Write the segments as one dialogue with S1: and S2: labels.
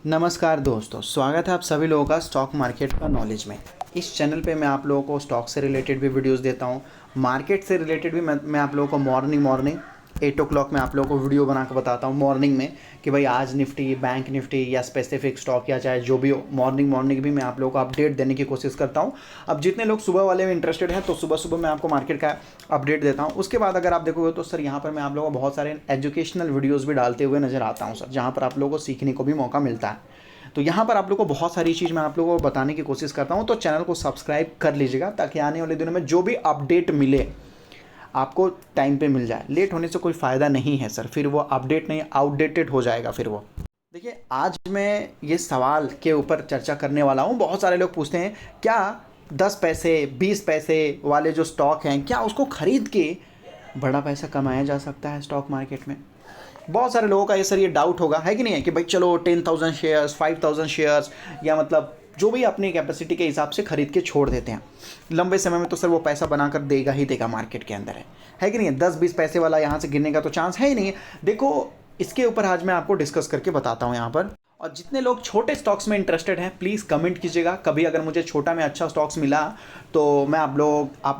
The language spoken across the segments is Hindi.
S1: नमस्कार दोस्तों, स्वागत है आप सभी लोगों का स्टॉक मार्केट का नॉलेज में। इस चैनल पे मैं आप लोगों को स्टॉक से रिलेटेड भी वीडियोस देता हूँ, मार्केट से रिलेटेड भी मैं आप लोगों को मॉर्निंग 8 o'clock में आप लोगों को वीडियो बना के बताता हूँ मॉर्निंग में कि भाई आज निफ्टी, बैंक निफ्टी या स्पेसिफिक स्टॉक या चाहे जो भी हो, मॉर्निंग भी मैं आप लोगों को अपडेट देने की कोशिश करता हूँ। अब जितने लोग सुबह वाले में इंटरेस्टेड हैं तो सुबह मैं आपको मार्केट का अपडेट देता हूँ। उसके बाद अगर आप देखोगे तो सर यहाँ पर मैं आप लोगों को बहुत सारे एजुकेशनल वीडियोज़ भी डालते हुए नजर आता हूँ सर, जहाँ पर आप लोगों को सीखने को भी मौका मिलता है। तो यहाँ पर आप लोग को बहुत सारी चीज़ मैं आप लोगों को बताने की कोशिश करता हूँ, तो चैनल को सब्सक्राइब कर लीजिएगा ताकि आने वाले दिनों में जो भी अपडेट मिले आपको टाइम पे मिल जाए। लेट होने से कोई फ़ायदा नहीं है सर, फिर वो अपडेट नहीं, आउटडेटेड हो जाएगा फिर वो। देखिए, आज मैं ये सवाल के ऊपर चर्चा करने वाला हूँ। बहुत सारे लोग पूछते हैं क्या 10 पैसे 20 पैसे वाले जो स्टॉक हैं क्या उसको खरीद के बड़ा पैसा कमाया जा सकता है स्टॉक मार्केट में। बहुत सारे लोगों का ये सर ये डाउट होगा, है कि नहीं है, कि भाई चलो 10,000 शेयर्स 5,000 शेयर्स या मतलब जो भी अपनी कैपेसिटी के हिसाब से खरीद के छोड़ देते हैं। लंबे समय में तो सर वो पैसा बनाकर देगा ही देगा मार्केट के अंदर, है कि नहीं है। 10-20 पैसे वाला यहाँ से गिरने का तो चांस है ही नहीं है। देखो, इसके ऊपर आज मैं आपको डिस्कस करके बताता हूँ यहाँ पर। और जितने लोग छोटे स्टॉक्स में इंटरेस्टेड हैं प्लीज़ कमेंट कीजिएगा। कभी अगर मुझे छोटा में अच्छा स्टॉक्स मिला तो मैं आप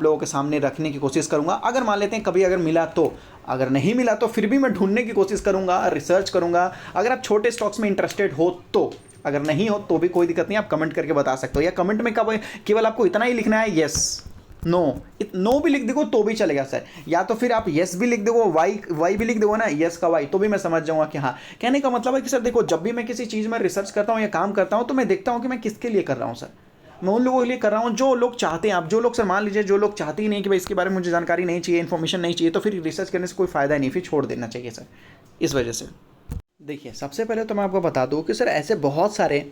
S1: लोगों के सामने रखने की कोशिश करूंगा। अगर मान लेते हैं कभी अगर मिला तो, अगर नहीं मिला तो फिर भी मैं ढूंढने की कोशिश करूंगा, रिसर्च करूंगा। अगर आप छोटे स्टॉक्स में इंटरेस्टेड हो तो, अगर नहीं हो तो भी कोई दिक्कत नहीं, आप कमेंट करके बता सकते हो। या कमेंट में कब केवल आपको इतना ही लिखना है, येस नो भी लिख देखो तो भी चलेगा सर। या तो फिर आप येस भी लिख दो, वाई भी लिख दो ना, येस का वाई, तो भी मैं समझ जाऊंगा कि हाँ। कहने का मतलब है कि सर देखो, जब भी मैं किसी चीज़ में रिसर्च करता हूँ या काम करता हूँ तो मैं देखता हूँ कि मैं किसके लिए कर रहा हूँ सर। मैं उन लोगों के लिए कर रहा हूँ जो लोग चाहते हैं। आप जो लोग सर मान लीजिए जो लोग चाहते ही नहीं कि भाई इसके बारे में मुझे जानकारी नहीं चाहिए, इन्फॉर्मेशन नहीं चाहिए, तो फिर रिसर्च करने से कोई फ़ायदा नहीं, फिर छोड़ देना चाहिए सर। इस वजह से देखिए, सबसे पहले तो मैं आपको बता दूँ कि सर ऐसे बहुत सारे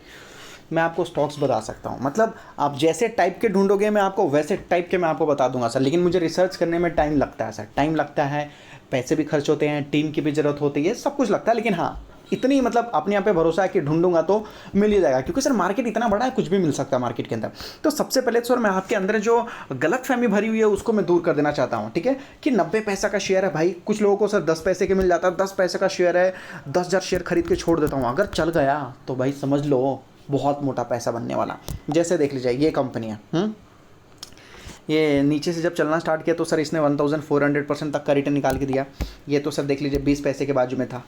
S1: मैं आपको स्टॉक्स बता सकता हूँ। मतलब आप जैसे टाइप के ढूंढोगे मैं आपको वैसे टाइप के मैं आपको बता दूंगा सर। लेकिन मुझे रिसर्च करने में टाइम लगता है सर, टाइम लगता है, पैसे भी खर्च होते हैं, टीम की भी ज़रूरत होती है, सब कुछ लगता है। लेकिन हाँ, इतनी मतलब अपने आप पे भरोसा है कि ढूंढूंगा तो मिल ही जाएगा, क्योंकि सर मार्केट इतना बड़ा है, कुछ भी मिल सकता है मार्केट के अंदर। तो सबसे पहले सर मैं आपके अंदर जो गलतफहमी भरी हुई है उसको मैं दूर कर देना चाहता हूँ, ठीक है। कि 90 पैसा का शेयर है भाई, कुछ लोगों को सर 10 पैसे के मिल जाता है। 10 पैसे का शेयर है, 10,000 शेयर खरीद के छोड़ देता हूँ। अगर चल गया तो भाई समझ लो बहुत मोटा पैसा बनने वाला। जैसे देख लीजिए ये कंपनियाँ, ये नीचे से जब चलना स्टार्ट किया तो सर इसने 1400% तक का रिटर्न निकाल के दिया। ये तो सर देख लीजिए 20 पैसे के बाजू में था,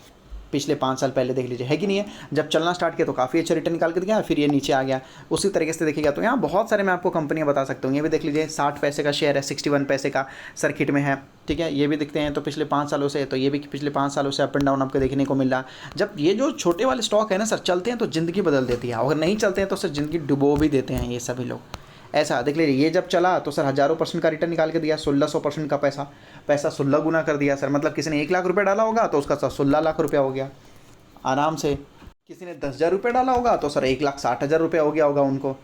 S1: पिछले 5 साल पहले देख लीजिए, है कि नहीं है। जब चलना स्टार्ट किया तो काफ़ी अच्छा रिटर्न निकाल के दिया, फिर ये नीचे आ गया। उसी तरीके से देखिएगा तो यहाँ बहुत सारे मैं आपको कंपनियाँ बता सकता हूँ। ये भी देख लीजिए 60 पैसे का शेयर है, 61 पैसे का सर्किट में है, ठीक है। ये भी दिखते हैं तो पिछले 5 सालों से, तो ये भी पिछले 5 सालों से अप एंड डाउन आपको देखने को मिल रहा। जब ये जो छोटे वाले स्टॉक है ना सर चलते हैं तो ज़िंदगी बदल देती है, अगर नहीं चलते हैं तो सर ज़िंदगी डुबो भी देते हैं ये सभी लोग। ऐसा देख लीजिए, ये जब चला तो सर हज़ारों % का रिटर्न निकाल के दिया, 1600% का पैसा 16 गुना कर दिया सर। मतलब किसी ने 1 लाख रुपये डाला होगा तो उसका सर 16 लाख रुपया हो गया आराम से। किसी ने 10,000 रुपये डाला होगा तो सर 1,60,000 रुपये हो गया होगा उनको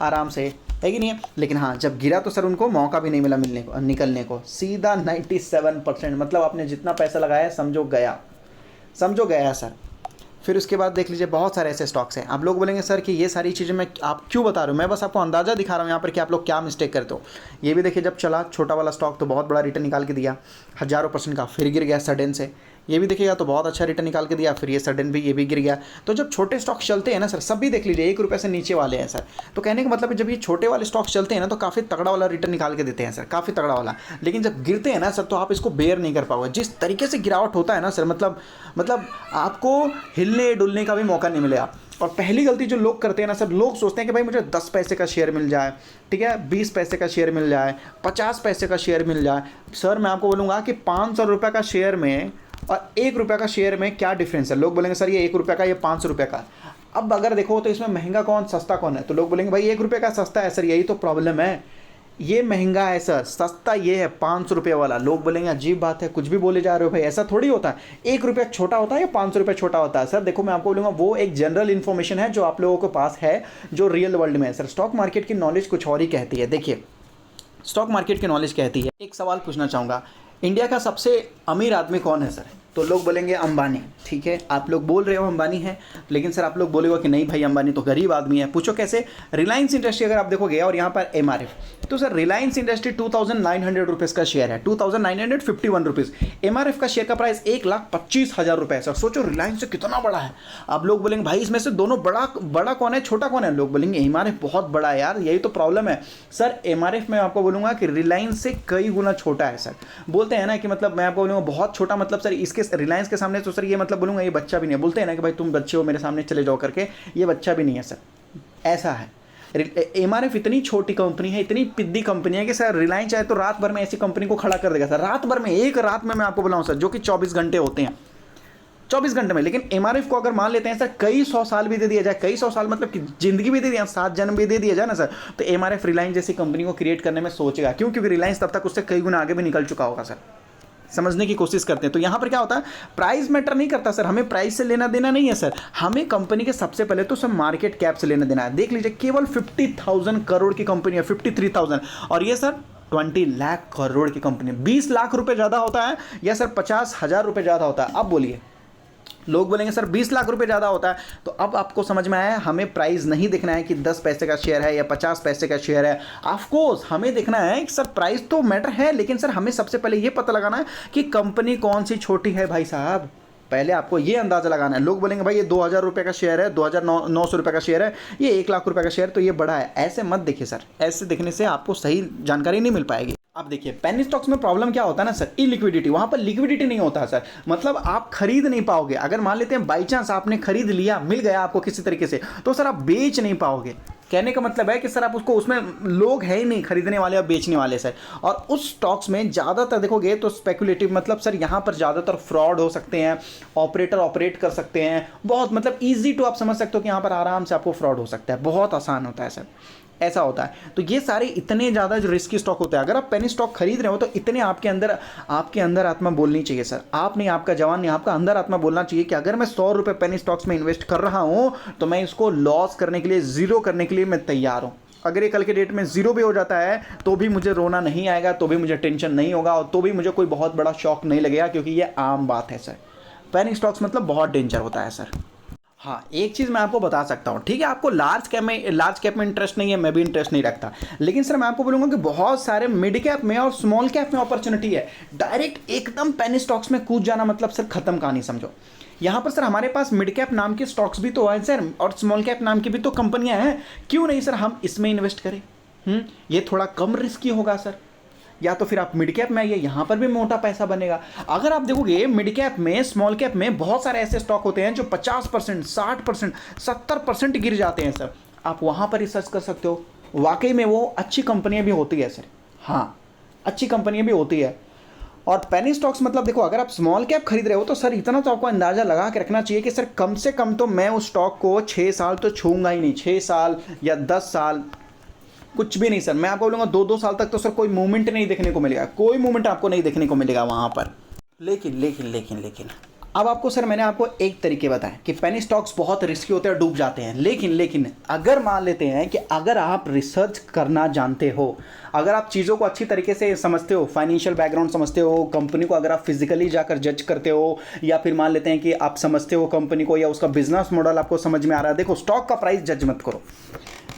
S1: आराम से, है कि नहीं है। लेकिन हाँ, जब गिरा तो सर उनको मौका भी नहीं मिला निकलने को, सीधा 97%। मतलब आपने जितना पैसा लगाया समझो गया सर। फिर उसके बाद देख लीजिए बहुत सारे ऐसे स्टॉक्स हैं। आप लोग बोलेंगे सर कि ये सारी चीज़ें मैं आप क्यों बता रहे हो, मैं बस आपको अंदाज़ा दिखा रहा हूँ यहाँ पर कि आप लोग क्या मिस्टेक करते हो। ये भी देखिए जब चला छोटा वाला स्टॉक तो बहुत बड़ा रिटर्न निकाल के दिया, हज़ारों % का, फिर गिर गया सडन से। ये भी देखिएगा तो बहुत अच्छा रिटर्न निकाल के दिया, फिर ये सडन भी, ये भी गिर गया। तो जब छोटे स्टॉक्स चलते हैं ना सर, सब भी देख लीजिए 1 रुपये से नीचे वाले हैं सर। तो कहने का मतलब है जब ये छोटे वाले स्टॉक्स चलते हैं ना तो काफ़ी तगड़ा वाला रिटर्न निकाल के देते हैं सर, काफ़ी तगड़ा वाला। लेकिन जब गिरते हैं ना सर तो आप इसको बेयर नहीं कर पाओगे। जिस तरीके से गिरावट होता है ना सर, मतलब आपको हिलने डुलने का भी मौका नहीं मिलेगा। और पहली गलती जो लोग करते हैं ना सर, लोग सोचते हैं कि भाई मुझे 10 पैसे का शेयर मिल जाए, ठीक है, 20 पैसे का शेयर मिल जाए, 50 पैसे का शेयर मिल जाए। सर मैं आपको बोलूँगा कि 500 रुपये का शेयर में और 1 रुपये का शेयर में क्या डिफरेंस है। लोग बोलेंगे सर ये 1 रुपये का, ये 500 रुपये का। अब अगर देखो तो इसमें महंगा कौन सस्ता कौन है, तो लोग बोलेंगे भाई 1 रुपये का सस्ता है सर, यही तो प्रॉब्लम है। ये महंगा है सर, सस्ता ये है 500 रुपये वाला। लोग बोलेंगे अजीब बात है, कुछ भी बोले जा रहे हो भाई, ऐसा थोड़ी होता है। 1 रुपया छोटा होता है या 500 रुपये छोटा होता है सर। देखो मैं आपको बोलूँगा वो एक जनरल इन्फॉर्मेशन है जो आप लोगों के पास है, जो रियल वर्ल्ड में है सर। स्टॉक मार्केट की नॉलेज कुछ और ही कहती है। देखिए स्टॉक मार्केट की नॉलेज कहती है, एक सवाल पूछना चाहूँगा, इंडिया का सबसे अमीर आदमी कौन है सर। तो लोग बोलेंगे अंबानी, ठीक है, आप लोग बोल रहे हो अंबानी है, लेकिन सर आप लोग बोलेगा कि नहीं भाई अंबानी तो गरीब आदमी है। पूछो कैसे? रिलायंस इंडस्ट्री अगर आप देखोगे और यहाँ पर एमआरएफ, तो सर रिलायंस इंडस्ट्री 2900 रुपीज़ का शेयर है, 2951 रुपीज़। एमआरएफ का शेयर का प्राइस 1,25,000 रुपये है सर। सोचो रिलायंस से कितना बड़ा है। आप लोग बोलेंगे भाई इसमें से दोनों बड़ा कौन है, छोटा कौन है? लोग बोलेंगे एमआरएफ बहुत बड़ा है यार, यही तो प्रॉब्लम है सर। एमआरएफ में आपको बोलूँगा कि रिलायंस से कई गुना छोटा है सर। बोलते हैं ना कि मतलब मैं आपको बोलूँगा बहुत छोटा, मतलब सर इसके रिलायंस के सामने तो सर ये मतलब बोलूँगा ये बच्चा भी नहीं है। बोलते हैं ना कि भाई तुम बच्चे हो मेरे सामने चले जाओ करके, ये बच्चा भी नहीं है सर, ऐसा है। एमआरएफ इतनी छोटी कंपनी है, इतनी पिद्दी कंपनी है कि सर रिलायंस चाहे तो रात भर में ऐसी कंपनी को खड़ा कर देगा सर, रात भर में, एक रात में मैं आपको बुलाऊं सर, जो कि 24 घंटे होते हैं, 24 घंटे में। लेकिन एमआरएफ को अगर मान लेते हैं सर कई 100 साल भी दे दिया जाए, कई 100 साल मतलब कि जिंदगी भी दे दिया, 7 जन्म भी दे दिया जाए ना सर, तो एमआरएफ रिलायंस जैसी कंपनी को क्रिएट करने में सोचेगा। क्यों? क्योंकि रिलायंस तब तक उससे कई गुना आगे भी निकल चुका होगा सर। समझने की कोशिश करते हैं। तो यहाँ पर क्या होता है, प्राइस मैटर नहीं करता सर, हमें प्राइस से लेना देना नहीं है सर, हमें कंपनी के सबसे पहले तो सर मार्केट कैप से लेना देना है। देख लीजिए केवल 50,000 करोड़ की कंपनी है, 53,000, और ये सर 20 लाख करोड़ की कंपनी है। 20 लाख रुपए ज़्यादा होता है या सर 50,000 रुपये ज़्यादा होता है? अब बोलिए। लोग बोलेंगे सर 20 लाख रुपए ज़्यादा होता है। तो अब आपको समझ में आया, हमें प्राइस नहीं देखना है कि 10 पैसे का शेयर है या 50 पैसे का शेयर है। ऑफ कोर्स हमें देखना है कि सर प्राइस तो मैटर है, लेकिन सर हमें सबसे पहले ये पता लगाना है कि कंपनी कौन सी छोटी है भाई साहब। पहले आपको ये अंदाज़ा लगाना है। लोग बोलेंगे भाई ये 2000 रुपये का शेयर है, 2900 रुपये का शेयर है, ये 1 लाख रुपये का शेयर, तो ये बड़ा है। ऐसे मत देखिए सर, ऐसे देखने से आपको सही जानकारी नहीं मिल पाएगी। अब देखिए पेनी स्टॉक्स में प्रॉब्लम क्या होता है ना सर, इलिक्विडिटी। वहां पर लिक्विडिटी नहीं होता है सर, मतलब आप खरीद नहीं पाओगे। अगर मान लेते हैं बाई चांस आपने खरीद लिया, मिल गया आपको किसी तरीके से, तो सर आप बेच नहीं पाओगे। कहने का मतलब है कि सर आप उसको, उसमें लोग हैं ही नहीं खरीदने वाले और बेचने वाले सर। और उस स्टॉक्स में ज़्यादातर देखोगे तो स्पेकुलेटिव, मतलब सर यहाँ पर ज़्यादातर फ्रॉड हो सकते हैं, ऑपरेटर ऑपरेट कर सकते हैं, बहुत मतलब ईजी टू, आप समझ सकते हो कि यहाँ पर आराम से आपको फ्रॉड हो सकता है, बहुत आसान होता है सर, ऐसा होता है। तो ये सारे इतने ज़्यादा जो रिस्की स्टॉक होते हैं, अगर आप पेनी स्टॉक खरीद रहे हो तो इतने आपके अंदर आत्मा बोलनी चाहिए सर। आप नहीं, आपका जवान नहीं, आपका अंदर आत्मा बोलना चाहिए कि अगर मैं 100 रुपये पेनी स्टॉक्स में इन्वेस्ट कर रहा हूँ तो मैं इसको लॉस करने के लिए, जीरो करने के लिए मैं तैयार हूँ। अगर ये कल के डेट में जीरो भी हो जाता है तो भी मुझे रोना नहीं आएगा, तो भी मुझे टेंशन नहीं होगा, और तो भी मुझे कोई बहुत बड़ा शॉक नहीं लगेगा, क्योंकि ये आम बात है सर। पेनी स्टॉक्स मतलब बहुत डेंजर होता है सर। हाँ, एक चीज़ मैं आपको बता सकता हूँ, ठीक है, आपको लार्ज कैप में इंटरेस्ट नहीं है, मैं भी इंटरेस्ट नहीं रखता, लेकिन सर मैं आपको बोलूँगा कि बहुत सारे मिड कैप में और स्मॉल कैप में अपॉर्चुनिटी है। डायरेक्ट एकदम पेनी स्टॉक्स में कूद जाना मतलब सर खत्म कहानी समझो। यहाँ पर सर हमारे पास मिड कैप नाम के स्टॉक्स भी तो हैं सर, और स्मॉल कैप नाम की भी तो कंपनियाँ हैं। क्यों नहीं सर हम इसमें इन्वेस्ट करें? ये थोड़ा कम रिस्की होगा सर। या तो फिर आप मिड कैप में आइए, यहाँ पर भी मोटा पैसा बनेगा। अगर आप देखोगे मिड कैप में, स्मॉल कैप में बहुत सारे ऐसे स्टॉक होते हैं जो 50%, 60%, 70% गिर जाते हैं सर। आप वहाँ पर रिसर्च कर सकते हो, वाकई में वो अच्छी कंपनियाँ भी होती है सर। हाँ, अच्छी कंपनियाँ भी होती है। और पेनी स्टॉक्स मतलब देखो, अगर आप स्मॉल कैप खरीद रहे हो तो सर इतना तो आपको अंदाज़ा लगा के रखना चाहिए कि सर कम से कम तो मैं उस स्टॉक को 6 साल तो छूँगा ही नहीं, 6 साल या 10 साल, कुछ भी नहीं सर। मैं आपको बोलूँगा 2-2 साल तक तो सर कोई मूवमेंट नहीं देखने को मिलेगा, कोई मूवमेंट आपको नहीं देखने को मिलेगा वहाँ पर। लेकिन अब आपको सर मैंने आपको एक तरीके बताए कि पेनी स्टॉक्स बहुत रिस्की होते हैं, डूब जाते हैं। लेकिन अगर मान लेते हैं कि अगर आप रिसर्च करना जानते हो, अगर आप चीज़ों को अच्छी तरीके से समझते हो, फाइनेंशियल बैकग्राउंड समझते हो, कंपनी को अगर आप फिजिकली जाकर जज करते हो, या फिर मान लेते हैं कि आप समझते हो कंपनी को या उसका बिजनेस मॉडल आपको समझ में आ रहा है। देखो, स्टॉक का प्राइस जज मत करो,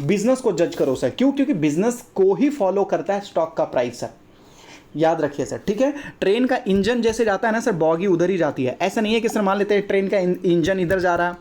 S1: बिजनेस को जज करो सर। क्यों? क्योंकि बिजनेस को ही फॉलो करता है स्टॉक का प्राइस सर, याद रखिए सर, ठीक है। ट्रेन का इंजन जैसे जाता है ना सर, बॉगी उधर ही जाती है। ऐसा नहीं है कि सर मान लेते हैं ट्रेन का इंजन इधर जा रहा,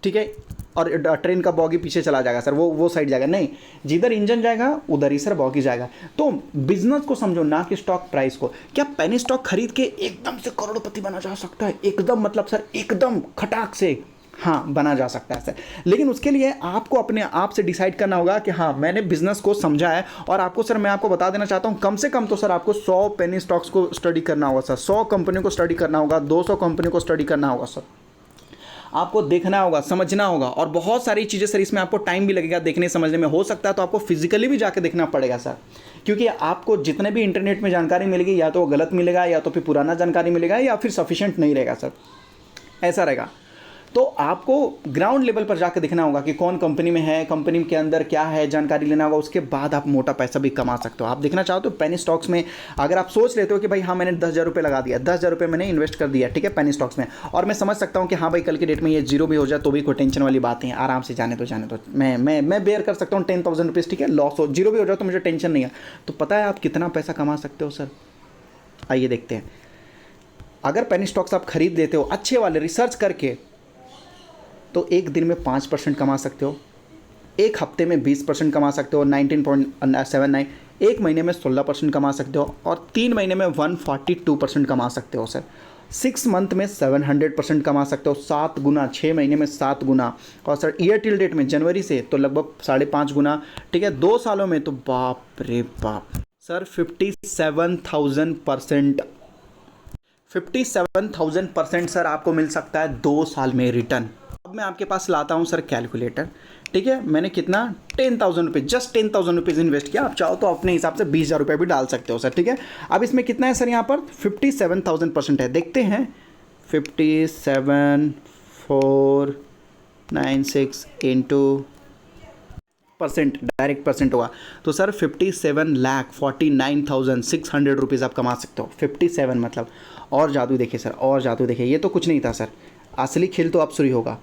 S1: ठीक है, और ट्रेन का बॉगी पीछे चला जाएगा सर, वो साइड जाएगा, नहीं, जिधर इंजन जाएगा उधर ही सर बॉगी जाएगा। तो बिजनेस को समझो, ना कि स्टॉक प्राइस को। क्या पेनी स्टॉक खरीद के एकदम से करोड़पति बना जा सकता है? एकदम मतलब सर एकदम खटाक से, हाँ, बना जा सकता है सर। लेकिन उसके लिए आपको अपने आप से डिसाइड करना होगा कि हाँ मैंने बिजनेस को समझा है। और आपको सर मैं आपको बता देना चाहता हूँ, कम से कम तो सर आपको 100 पेनी स्टॉक्स को स्टडी करना होगा सर, 100 कंपनी को स्टडी करना होगा, 200 कंपनी को स्टडी करना होगा सर। आपको देखना होगा, समझना होगा, और बहुत सारी चीज़ें सर इसमें आपको टाइम भी लगेगा देखने समझने में। हो सकता है तो आपको फिजिकली भी जाके देखना पड़ेगा सर, क्योंकि आपको जितने भी इंटरनेट में जानकारी मिलेगी या तो वो गलत मिलेगा, या तो फिर पुराना जानकारी मिलेगा, या फिर सफिशिएंट नहीं रहेगा सर, ऐसा रहेगा। तो आपको ग्राउंड लेवल पर जाकर देखना होगा कि कौन कंपनी में है, कंपनी के अंदर क्या है, जानकारी लेना होगा। उसके बाद आप मोटा पैसा भी कमा सकते हो। आप देखना चाहो तो पेनी स्टॉक्स में अगर आप सोच लेते हो कि भाई हाँ मैंने 10,000 रुपये लगा दिया, 10,000 रुपये मैंने इन्वेस्ट कर दिया, ठीक है, पेनी स्टॉक्स में, और मैं समझ सकता हूँ कि हाँ भाई कल की डेट में ये जीरो भी हो जाए तो भी कोई टेंशन वाली बात नहीं है, आराम से जाने दो मैं बेयर कर सकता हूँ 10,000 रुपीज़, ठीक है, लॉस हो, जीरो भी हो जाए तो मुझे टेंशन नहीं है। तो पता है आप कितना पैसा कमा सकते हो सर? आइए देखते हैं। अगर पेनी स्टॉक्स आप खरीद लेते हो अच्छे वाले रिसर्च करके, तो एक दिन में 5% कमा सकते हो, एक हफ्ते में 20% कमा सकते हो 19.79, एक महीने में 16% कमा सकते हो, और 3 महीने में 142% कमा सकते हो सर। 6 मंथ में 700% कमा सकते हो, 7 गुना, 6 महीने में 7 गुना, और सर ईयर टिल डेट में जनवरी से तो लगभग 5.5 गुना, ठीक है, 2 सालों में तो बाप रे बाप सर 57,000%, 57,000% सर आपको मिल सकता है 2 साल में रिटर्न। अब मैं आपके पास लाता हूं सर कैलकुलेटर, ठीक है, मैंने कितना 10,000 रुपये, जस्ट 10,000 रुपीज़ इन्वेस्ट किया। आप चाहो तो अपने हिसाब से 20,000 रुपये भी डाल सकते हो सर, ठीक है। अब इसमें कितना है सर? यहाँ पर 57,000% है, देखते हैं 57,496 इंटू परसेंट, डायरेक्ट परसेंट होगा तो सर 57,49,600 रुपीज़ आप कमा सकते हो। 57 मतलब, और जादू देखिए सर, और जादू देखिए, ये तो कुछ नहीं था सर, असली खेल तो अब शुरू होगा।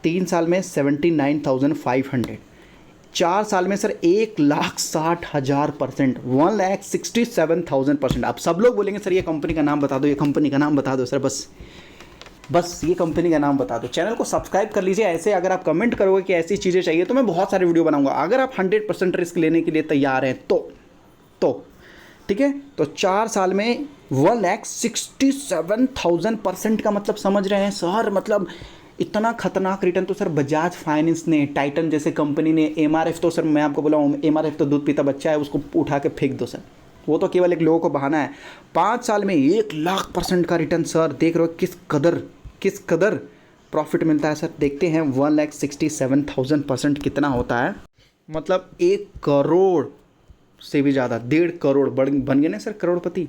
S1: 3 साल में 79,500, 4 साल में सर 1,60,000%, 1,67,000%। अब सब लोग बोलेंगे सर ये कंपनी का नाम बता दो, ये कंपनी का नाम बता दो सर, बस ये कंपनी का नाम बता दो। चैनल को सब्सक्राइब कर लीजिए। ऐसे अगर आप कमेंट करोगे कि ऐसी चीज़ें चाहिए तो मैं बहुत सारे वीडियो बनाऊंगा। अगर आप 100% रिस्क लेने के लिए तैयार हैं तो ठीक है, तो 4 साल में 1,67,000% का मतलब समझ रहे हैं सर? मतलब इतना खतरनाक रिटर्न तो सर बजाज फाइनेंस ने, टाइटन जैसे कंपनी ने, एमआरएफ तो सर मैं आपको बोला हूँ, एमआरएफ तो दूध पीता बच्चा है, उसको उठा के फेंक दो सर, वो तो केवल एक लोगों को बहाना है। 5 साल में 1,00,000% का रिटर्न सर, देख रहे हो किस कदर प्रॉफिट मिलता है सर। देखते हैं 1,67,000% कितना होता है, मतलब 1 करोड़ से भी ज़्यादा, 1.5 करोड़ बन गए ना सर करोड़पति।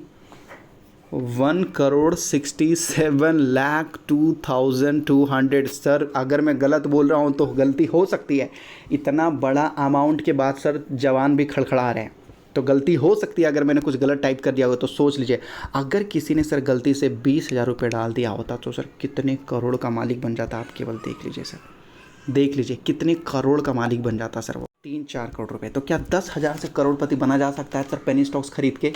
S1: 1,67,02,200 सर, अगर मैं गलत बोल रहा हूँ तो गलती हो सकती है, इतना बड़ा अमाउंट के बाद सर जवान भी खड़खड़ा रहे हैं, तो गलती हो सकती है। अगर मैंने कुछ गलत टाइप कर दिया हो तो सोच लीजिए, अगर किसी ने सर गलती से 20,000 रुपये डाल दिया होता तो सर कितने करोड़ का मालिक बन जाता, आप केवल देख लीजिए सर, देख लीजिए कितने करोड़ का मालिक बन जाता सर वो, 3-4 करोड़ रुपए। तो क्या 10,000 से करोड़पति बना जा सकता है सर पेनी स्टॉक्स खरीद के?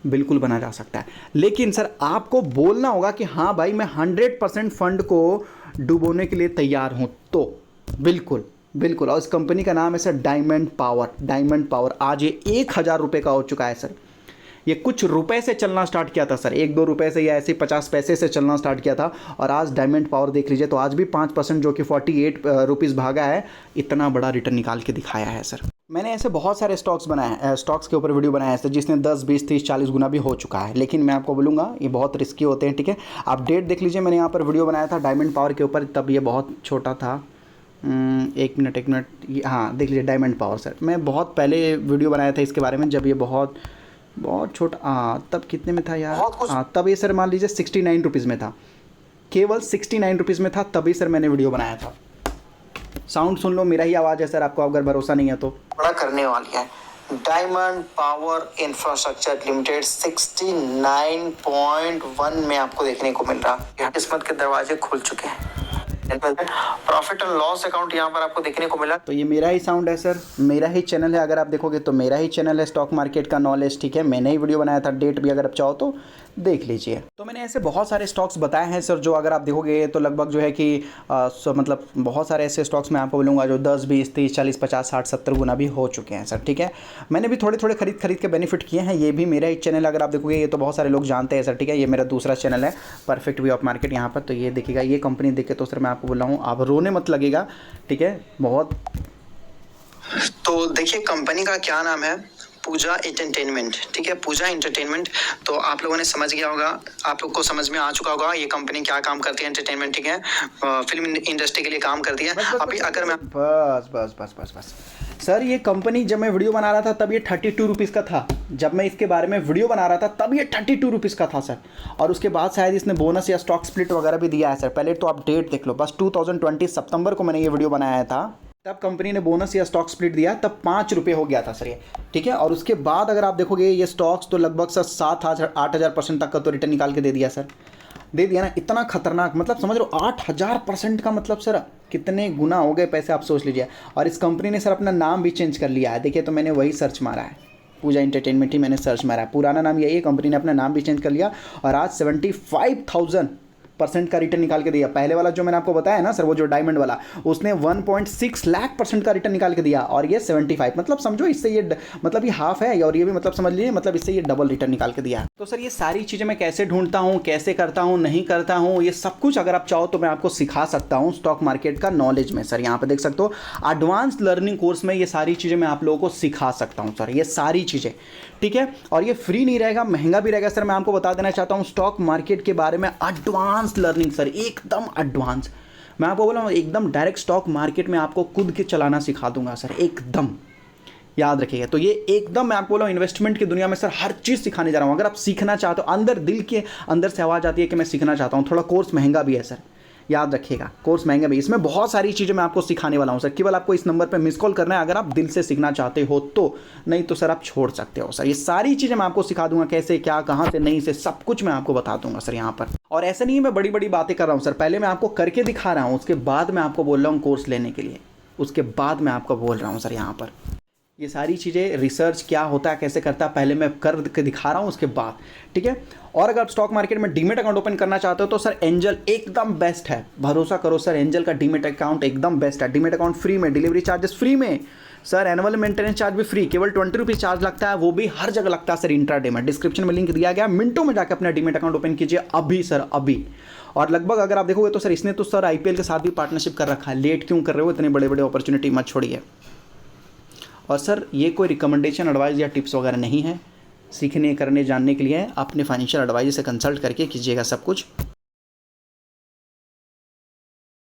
S1: बिल्कुल बना जा सकता है, लेकिन सर आपको बोलना होगा कि हाँ भाई मैं 100% फंड को डुबोने के लिए तैयार हूँ, तो बिल्कुल। और इस कंपनी का नाम है सर डायमंड पावर। आज ये 1,000 रुपये का हो चुका है सर। ये कुछ रुपए से चलना स्टार्ट किया था सर, 1-2 रुपए से या ऐसे 50 पैसे से चलना स्टार्ट किया था, और आज डायमंड पावर देख लीजिए, तो आज भी 5% जो कि 48 रुपीज़ भागा है, इतना बड़ा रिटर्न निकाल के दिखाया है सर। मैंने ऐसे बहुत सारे स्टॉक्स बनाए हैं, स्टॉक्स के ऊपर वीडियो बनाया है सर, जिसने 10, 20, 30, 40 गुना भी हो चुका है, लेकिन मैं आपको बोलूँगा ये बहुत रिस्की होते हैं, ठीक है। आप डेट देख लीजिए, मैंने यहाँ पर वीडियो बनाया था डायमंड पावर के ऊपर, तब ये बहुत छोटा था। एक मिनट, हाँ देख लीजिए डायमंड पावर सर, मैं बहुत पहले वीडियो बनाया था इसके बारे में, जब ये बहुत छोटा, हाँ तब कितने में था यार, हाँ तब ये सर मान लीजिए 69 रुपीज़ में था, केवल 69 रुपीज़ में था, तभी सर मैंने वीडियो बनाया था। साउंड सुन लो, मेरा ही आवाज़ है सर, आपको अगर भरोसा नहीं है तो। बड़ा करने वाली है डायमंड पावर इंफ्रास्ट्रक्चर लिमिटेड, 69.1 में आपको देखने को मिल रहा है। किस्मत के दरवाजे खुल चुके हैं। प्रॉफिट एंड लॉस अकाउंट यहाँ पर आपको देखने को मिला। तो ये मेरा ही साउंड है सर, मेरा ही चैनल है, अगर आप देखोगे तो मेरा ही चैनल है स्टॉक मार्केट का नॉलेज, ठीक है। मैंने ही वीडियो बनाया था, डेट भी अगर आप चाहो तो देख लीजिए। तो मैंने ऐसे बहुत सारे स्टॉक्स बताए हैं सर, जो अगर आप देखोगे तो लगभग जो है कि मतलब बहुत सारे ऐसे स्टॉक्स मैं आपको बोलूँगा जो 10, 20, 30, 40, 50, 60, 70 गुना भी हो चुके हैं सर, ठीक है। मैंने भी थोड़े खरीद के बेनिफिट किए हैं। ये भी मेरा ही चैनल, अगर आप देखोगे ये तो बहुत सारे लोग जानते हैं सर, ठीक है। ये मेरा दूसरा चैनल है परफेक्ट व्यू ऑफ मार्केट, यहाँ पर तो ये देखिएगा, ये कंपनी देख के तो सर मैं आपको बोल रहा हूँ आप रोने मत लगेगा, ठीक है। बहुत तो देखिए कंपनी का क्या नाम है, पूजा एंटरटेनमेंट, ठीक है, पूजा एंटरटेनमेंट। तो आप लोगों ने समझ गया होगा, आप लोग को समझ में आ चुका होगा ये कंपनी क्या काम करती है, एंटरटेनमेंट, ठीक है, फिल्म इंडस्ट्री के लिए काम करती है। अभी अगर मैं बस सर ये कंपनी जब मैं वीडियो बना रहा था तब ये 32 रुपीज़ का था। जब मैं इसके बारे में वीडियो बना रहा था तब ये 32 रुपीज़ का था सर। और उसके बाद शायद इसने बोनस या स्टॉक स्प्लिट वगैरह भी दिया है सर। पहले तो आप डेट देख लो, बस 2020 सितंबर को मैंने ये वीडियो बनाया था, तब कंपनी ने बोनस या स्टॉक स्प्लिट दिया, तब 5 रुपये हो गया था सर ये, ठीक है। और उसके बाद अगर आप देखोगे ये स्टॉक्स तो लगभग सर 7-8,000% तक का तो रिटर्न निकाल के दे दिया सर, दे दिया ना। इतना खतरनाक, मतलब समझ लो 8,000% का मतलब सर कितने गुना हो गए पैसे, आप सोच लीजिए। और इस कंपनी ने सर अपना नाम भी चेंज कर लिया है। देखिए तो मैंने वही सर्च मारा है, पूजा एंटरटेनमेंट ही मैंने सर्च मारा है, पुराना नाम यही है, कंपनी ने अपना नाम भी चेंज कर लिया और आज 75,000% का रिटर्न निकाल के दिया। पहले वाला जो मैंने आपको बताया ना सर, वो जो डायमंड वाला, उसने 1.6 लाख% का रिटर्न निकाल के दिया और ये 75, मतलब समझो इससे ये मतलब ये हाफ है और ये भी मतलब समझ लीजिए मतलब इससे ये डबल रिटर्न निकाल के दिया। तो सर ये सारी चीज़ें मैं कैसे ढूंढता हूँ, कैसे करता हूँ, नहीं करता हूँ, ये सब कुछ अगर आप चाहो तो मैं आपको सिखा सकता हूँ स्टॉक मार्केट का नॉलेज में सर। यहाँ पर देख सकते हो एडवांस लर्निंग कोर्स में ये सारी चीज़ें मैं आप लोगों को सिखा सकता हूँ सर, ये सारी चीज़ें, ठीक है। और ये फ्री नहीं रहेगा, महंगा भी रहेगा सर। मैं आपको बता देना चाहता हूँ स्टॉक मार्केट के बारे में एडवांस लर्निंग सर, एकदम एडवांस। मैं आपको बोला एकदम डायरेक्ट स्टॉक मार्केट में आपको खुद के चलाना सिखा दूंगा सर, एकदम याद रखिएगा। तो ये एकदम मैं आपको बोला इन्वेस्टमेंट की दुनिया में सर हर चीज़ सिखाने जा रहा हूँ। अगर आप सीखना चाहते हो, अंदर दिल के अंदर से आवाज़ आती है कि मैं सीखना चाहता हूँ, थोड़ा कोर्स महंगा भी है सर, याद रखिएगा कोर्स महंगा भी। इसमें बहुत सारी चीज़ें मैं आपको सिखाने वाला हूँ सर। केवल आपको इस नंबर पे मिस कॉल करना है अगर आप दिल से सीखना चाहते हो तो, नहीं तो सर आप छोड़ सकते हो सर। ये सारी चीज़ें मैं आपको सिखा दूंगा, कैसे क्या कहाँ से नहीं से सब कुछ मैं आपको बता दूंगा सर यहाँ पर। और ऐसा नहीं है मैं बड़ी बड़ी बातें कर रहा हूँ सर, पहले मैं आपको करके दिखा रहा हूँ, उसके बाद मैं आपको बोल रहा हूँ कोर्स लेने के लिए, उसके बाद मैं आपको बोल रहा हूँ सर यहाँ पर। ये सारी चीज़ें रिसर्च क्या होता है, कैसे करता है, पहले मैं कर के दिखा रहा हूँ उसके बाद, ठीक है। और अगर आप स्टॉक मार्केट में डीमेट अकाउंट ओपन करना चाहते हो तो सर एंजल एकदम बेस्ट है, भरोसा करो सर, एंजल का डीमेट अकाउंट एकदम बेस्ट है। डीमेट अकाउंट फ्री में, डिलीवरी चार्जेस फ्री में सर, एनुअल मेंटेनेंस चार्ज भी फ्री, केवल 20 रुपीज़ चार्ज लगता है, वो भी हर जगह लगता है सर इंट्राडे में। डिस्क्रिप्शन में लिंक दिया गया, मिनटों में जाकर अपना डीमेट अकाउंट ओपन कीजिए अभी सर, अभी। और लगभग अगर आप देखोगे तो सर इसने तो सर IPL के साथ भी पार्टनरशिप कर रखा है। लेट क्यों कर रहे हो, इतने बड़े बड़े अपॉर्चुनिटी मत छोड़िए। और सर ये कोई रिकमेंडेशन एडवाइस या टिप्स वगैरह नहीं है, सीखने करने जानने के लिए अपने फाइनेंशियल एडवाइजर से कंसल्ट करके कीजिएगा सब कुछ।